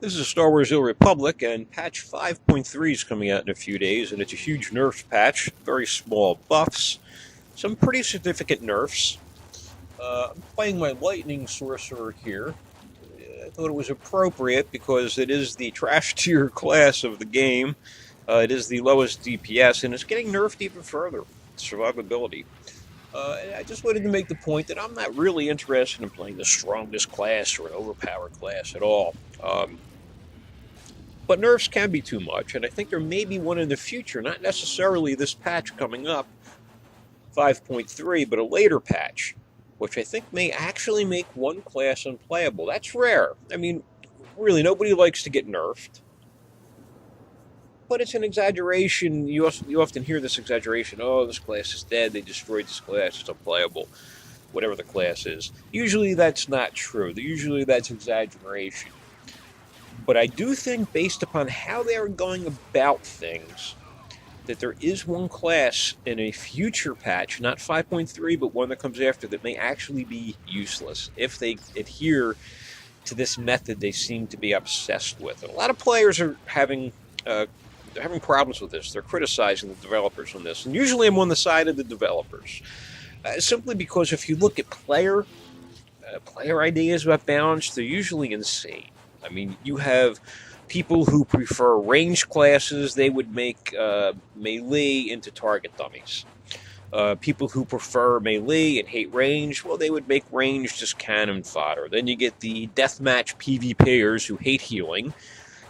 This is Star Wars: The Old Republic, and patch 5.3 is coming out in a few days, and it's a huge nerf patch. Very small buffs, some pretty significant nerfs. I'm playing my Lightning Sorcerer here. I thought it was appropriate because it is the trash tier class of the game. It is the lowest DPS, and it's getting nerfed even further. Survivability. And I just wanted to make the point that I'm not really interested in playing the strongest class or an overpowered class at all. But nerfs can be too much, and I think there may be one in the future, not necessarily this patch coming up, 5.3, but a later patch, which I think may actually make one class unplayable. That's rare. I mean, really, nobody likes to get nerfed. But it's an exaggeration. You often hear this exaggeration. Oh, this class is dead. They destroyed this class. It's unplayable. Whatever the class is. Usually that's not true. Usually that's exaggeration. But I do think, based upon how they are going about things, that there is one class in a future patch, not 5.3, but one that comes after, that may actually be useless if they adhere to this method they seem to be obsessed with. And a lot of players are having they're having problems with this. They're criticizing the developers on this. And usually I'm on the side of the developers. Simply because if you look at player ideas about balance, they're usually insane. I mean, you have people who prefer range classes. They would make melee into target dummies. People who prefer melee and hate range, well, they would make range just cannon fodder. Then you get the deathmatch PvPers who hate healing,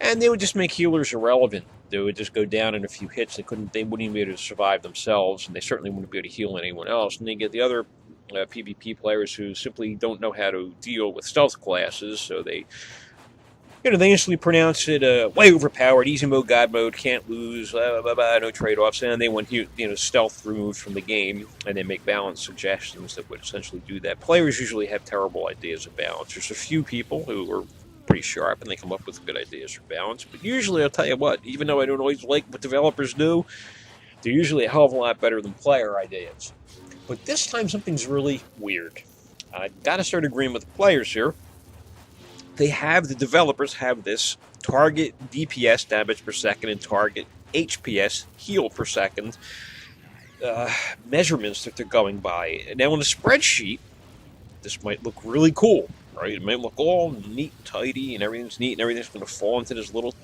and they would just make healers irrelevant. They would just go down in a few hits. They wouldn't even be able to survive themselves, and they certainly wouldn't be able to heal anyone else. And then you get the other PvP players who simply don't know how to deal with stealth classes, so they instantly pronounce it way overpowered, easy mode, god mode, can't lose, blah, blah, blah, no trade-offs, and they want stealth removed from the game, and they make balance suggestions that would essentially do that. Players usually have terrible ideas of balance. There's a few people who are pretty sharp, and they come up with good ideas for balance, but usually, I'll tell you what, even though I don't always like what developers do, they're usually a hell of a lot better than player ideas. But this time, something's really weird. I gotta start agreeing with the players here. The developers have this target DPS, damage per second, and target HPS, heal per second, measurements that they're going by. Now, on the spreadsheet, this might look really cool, right? It might look all neat, tidy, and everything's neat, and everything's going to fall into this little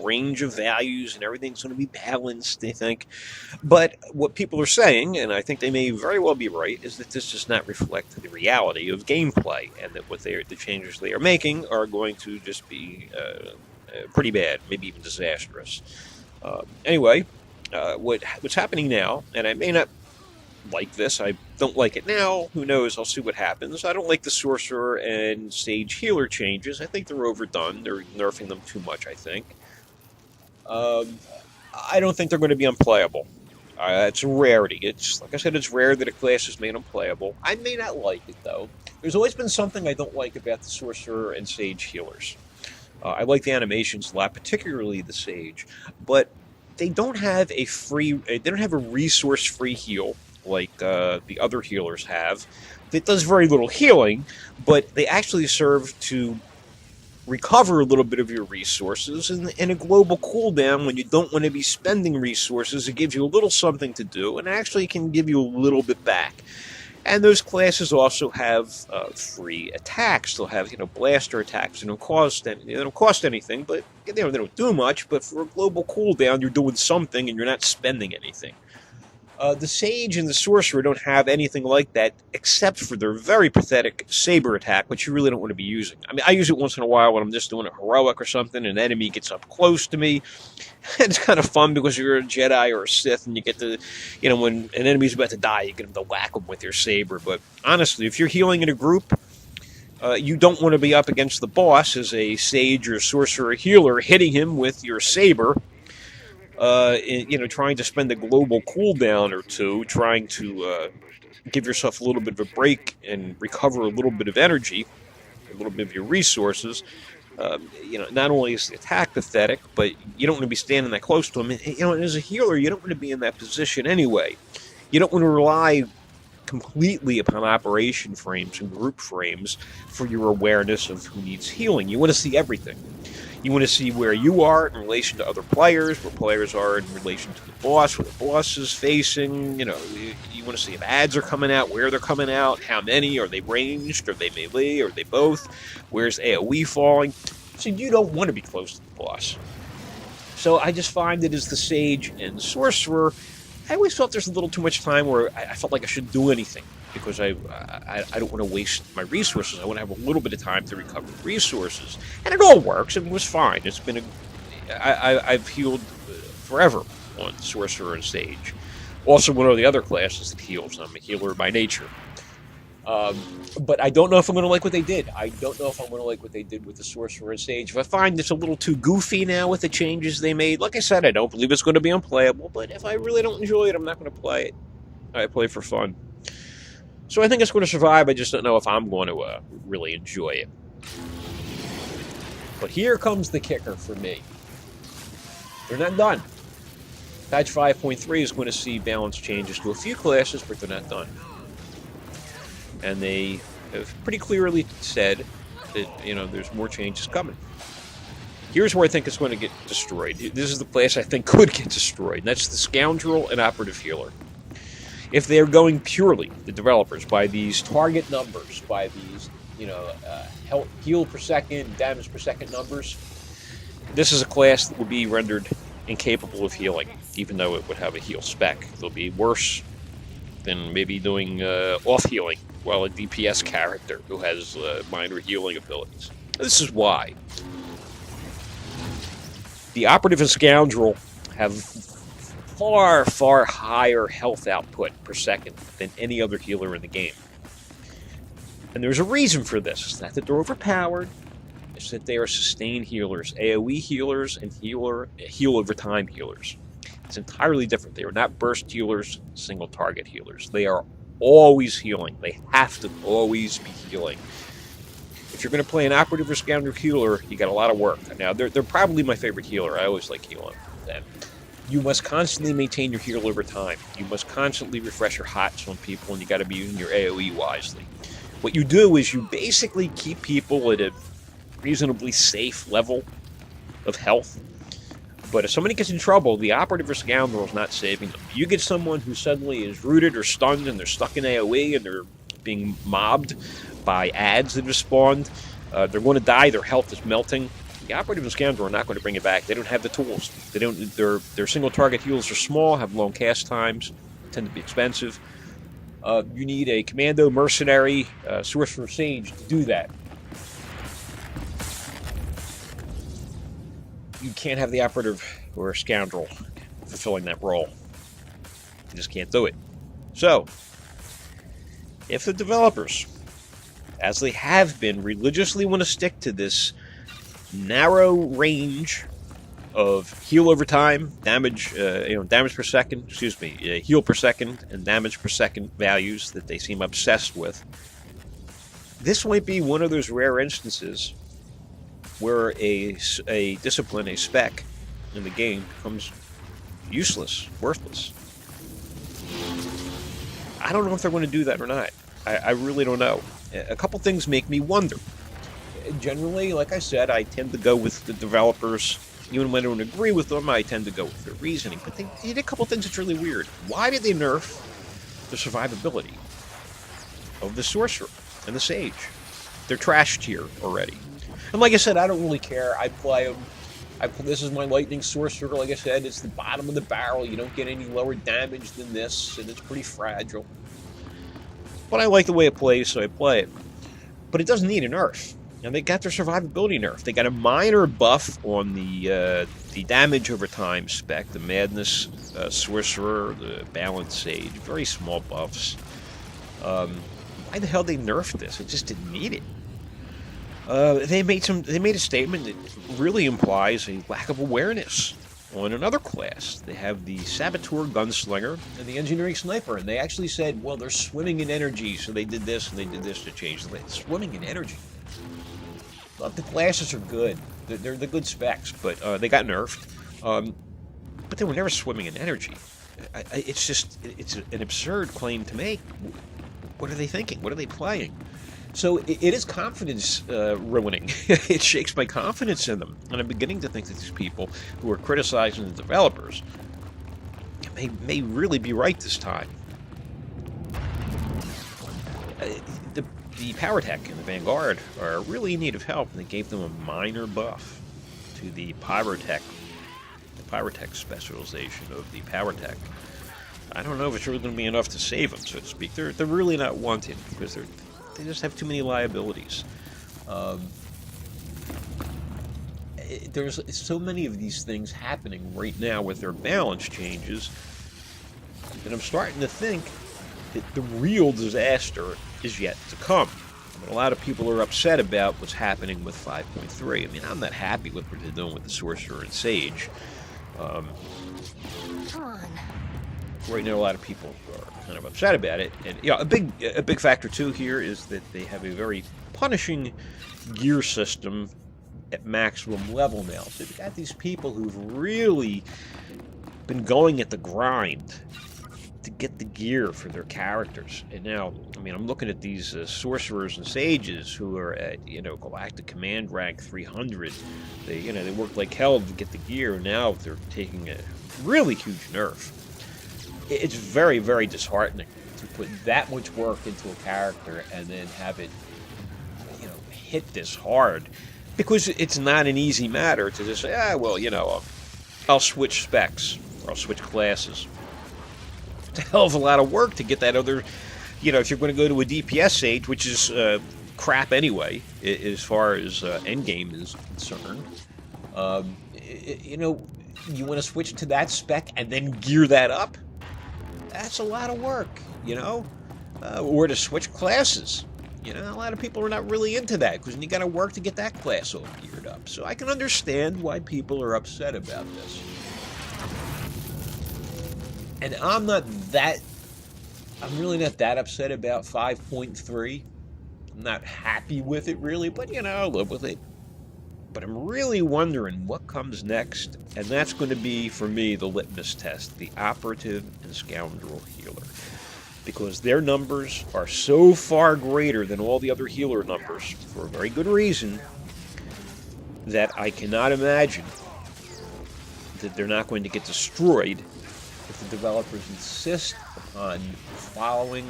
range of values, and everything's going to be balanced, they think. But what people are saying, and I think they may very well be right, is that this does not reflect the reality of gameplay, and that the changes they are making are going to just be pretty bad, maybe even disastrous. Anyway, what's happening now, and I may not like this, I don't like it now, who knows, I'll see what happens. I don't like the Sorcerer and Sage Healer changes. I think they're overdone. They're nerfing them too much, I think. I don't think they're going to be unplayable. It's a rarity. It's, like I said, it's rare that a class is made unplayable. I may not like it, though. There's always been something I don't like about the Sorcerer and Sage Healers. I like the animations a lot, particularly the Sage, but they don't have a resource-free heal like the other healers have. It does very little healing, but they actually serve to recover a little bit of your resources, and a global cooldown when you don't want to be spending resources. It gives you a little something to do, and actually can give you a little bit back. And those classes also have free attacks. They'll have blaster attacks. They don't cost anything, but they don't do much. But for a global cooldown, you're doing something, and you're not spending anything. The Sage and the Sorcerer don't have anything like that, except for their very pathetic Saber attack, which you really don't want to be using. I mean, I use it once in a while when I'm just doing a heroic or something, and an enemy gets up close to me. It's kind of fun because you're a Jedi or a Sith, and you get to, when an enemy's about to die, you get them to whack them with your Saber. But honestly, if you're healing in a group, you don't want to be up against the boss as a Sage or Sorcerer healer, hitting him with your Saber. Trying to spend a global cooldown or two, trying to give yourself a little bit of a break and recover a little bit of energy, a little bit of your resources. Not only is the attack pathetic, but you don't want to be standing that close to him. And as a healer, you don't want to be in that position anyway. You don't want to rely completely upon operation frames and group frames for your awareness of who needs healing. You want to see everything. You want to see where you are in relation to other players, where players are in relation to the boss, where the boss is facing. You want to see if ads are coming out, where they're coming out, how many, are they ranged, are they melee, are they both, where's AoE falling. So you don't want to be close to the boss. So I just find that as the Sage and Sorcerer, I always felt there's a little too much time where I felt like I shouldn't do anything, because I don't want to waste my resources. I want to have a little bit of time to recover resources, and it all works. It was fine. It's been I've healed forever on Sorcerer and Sage. Also, one of the other classes that heals. I'm a healer by nature. But I don't know if I'm going to like what they did. I don't know if I'm going to like what they did with the Sorcerer and Sage. If I find it's a little too goofy now with the changes they made, like I said, I don't believe it's going to be unplayable. But if I really don't enjoy it, I'm not going to play it. I play for fun. So I think it's going to survive. I just don't know if I'm going to really enjoy it. But here comes the kicker for me. They're not done. Patch 5.3 is going to see balance changes to a few classes, but they're not done. And they have pretty clearly said that, there's more changes coming. Here's where I think it's going to get destroyed. This is the place I think could get destroyed, and that's the Scoundrel and Operative Healer. If they're going purely, the developers, by these target numbers, by these, heal per second, damage per second numbers, this is a class that would be rendered incapable of healing, even though it would have a heal spec. It'll be worse than maybe doing off healing, while a DPS character who has minor healing abilities. This is why. The Operative and Scoundrel have far, far higher health output per second than any other healer in the game. And there's a reason for this. It's not that they're overpowered. It's that they are sustained healers, AoE healers, and heal over time healers. It's entirely different. They are not burst healers, single target healers. They are always healing. They have to always be healing. If you're going to play an Operative or Scoundrel healer, you got a lot of work. Now, they're probably my favorite healer. I always like healing them. You must constantly maintain your heal over time. You must constantly refresh your hots on people, and you got to be using your AoE wisely. What you do is you basically keep people at a reasonably safe level of health. But if somebody gets in trouble, the Operative or Scoundrel is not saving them. You get someone who suddenly is rooted or stunned, and they're stuck in AoE, and they're being mobbed by ads that have spawned. They're going to die. Their health is melting. The Operative and Scoundrel are not going to bring it back. They don't have the tools. They don't. Their single target heals are small, have long cast times, tend to be expensive. You need a Commando, Mercenary, Sorcerer, Sage to do that. You can't have the Operative or Scoundrel fulfilling that role. You just can't do it. So, if the developers, as they have been, religiously want to stick to this narrow range of heal over time, damage, damage per second, heal per second, and damage per second values that they seem obsessed with, this might be one of those rare instances where a discipline, a spec in the game becomes useless, worthless. I don't know if they're going to do that or not. I really don't know. A couple things make me wonder. Generally, like I said, I tend to go with the developers. Even when I don't agree with them, I tend to go with their reasoning. But they did a couple things that's really weird. Why did they nerf the survivability of the Sorcerer and the Sage? They're trash tier already. And like I said, I don't really care. I play them. This is my Lightning Sorcerer. Like I said, it's the bottom of the barrel. You don't get any lower damage than this, and it's pretty fragile. But I like the way it plays, so I play it. But it doesn't need a nerf. And they got their survivability nerf. They got a minor buff on the damage over time spec, the Madness Sorcerer, the Balance Sage. Very small buffs. Why the hell they nerfed this? It just didn't need it. They made a statement that really implies a lack of awareness on another class. They have the Saboteur Gunslinger and the Engineering Sniper, and they actually said, well, they're swimming in energy, so they did this and they did this to change the swimming in energy. Look, the classes are good. They're the good specs, but they got nerfed. But they were never swimming in energy. It's an absurd claim to make. what are they thinking? What are they playing? So it is confidence ruining. It shakes my confidence in them. And I'm beginning to think that these people who are criticizing the developers may really be right this time. The PowerTech and the Vanguard are really in need of help, and they gave them a minor buff to the Pyrotech specialization of the PowerTech. I don't know if it's really going to be enough to save them, so to speak. They're really not wanted because they just have too many liabilities. There's so many of these things happening right now with their balance changes that I'm starting to think that the real disaster is yet to come. I mean, a lot of people are upset about what's happening with 5.3. I mean, I'm not happy with what they're doing with the Sorcerer and Sage. Come on. Right now, a lot of people are kind of upset about it, and yeah, a big factor too here is that they have a very punishing gear system at maximum level now. So you've got these people who've really been going at the grind to get the gear for their characters, and now, I mean, I'm looking at these sorcerers and sages who are at Galactic Command rank 300. They worked like hell to get the gear, and now they're taking a really huge nerf. It's very, very disheartening to put that much work into a character and then have it, hit this hard, because it's not an easy matter to just say, I'll switch specs or I'll switch classes. It's a hell of a lot of work to get that other, if you're going to go to a DPS sage, which is crap anyway, as far as endgame is concerned. You want to switch to that spec and then gear that up? That's a lot of work, or to switch classes. A lot of people are not really into that because you got to work to get that class all geared up. So I can understand why people are upset about this. And I'm really not that upset about 5.3. I'm not happy with it really, but I'll live with it. But I'm really wondering what comes next, and that's going to be, for me, the litmus test, the Operative and Scoundrel Healer. Because their numbers are so far greater than all the other healer numbers, for a very good reason, that I cannot imagine that they're not going to get destroyed if the developers insist upon following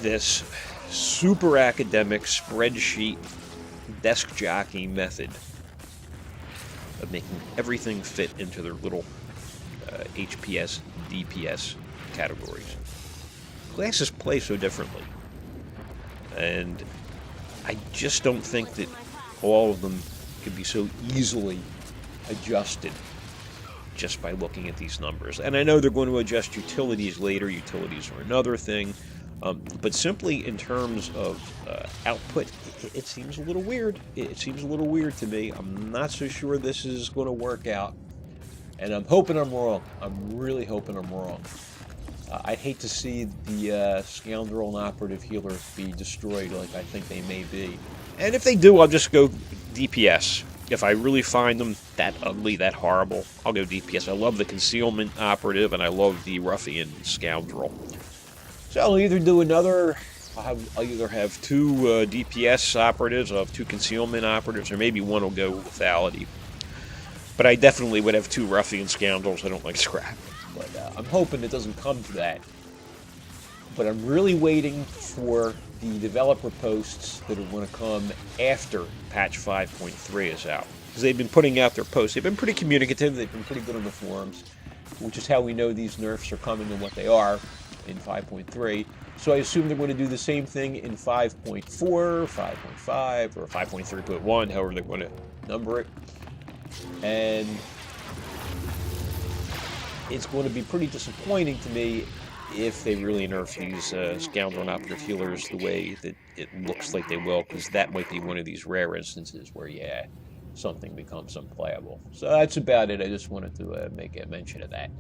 this super academic spreadsheet desk jockey method of making everything fit into their little HPS, DPS categories. Classes play so differently, and I just don't think that all of them can be so easily adjusted just by looking at these numbers. And I know they're going to adjust utilities later. Utilities are another thing. But simply in terms of output, it seems a little weird. It seems a little weird to me. I'm not so sure this is going to work out. And I'm hoping I'm wrong. I'm really hoping I'm wrong. I'd hate to see the Scoundrel and Operative Healer be destroyed like I think they may be. And if they do, I'll just go DPS. If I really find them that ugly, that horrible, I'll go DPS. I love the Concealment Operative, and I love the Ruffian Scoundrel. So I'll either do I'll either have two DPS operatives, I'll have two concealment operatives, or maybe one will go lethality. But I definitely would have two ruffian scoundrels. I don't like scrap. But I'm hoping it doesn't come to that. But I'm really waiting for the developer posts that are going to come after patch 5.3 is out. Because they've been putting out their posts. They've been pretty communicative. They've been pretty good on the forums, which is how we know these nerfs are coming and what they are in 5.3. So I assume they're going to do the same thing in 5.4, 5.5, or 5.3.1, however they're going to number it. And it's going to be pretty disappointing to me if they really nerf these Scoundrel and Operative Healers the way that it looks like they will, because that might be one of these rare instances where, something becomes unplayable. So that's about it. I just wanted to make a mention of that.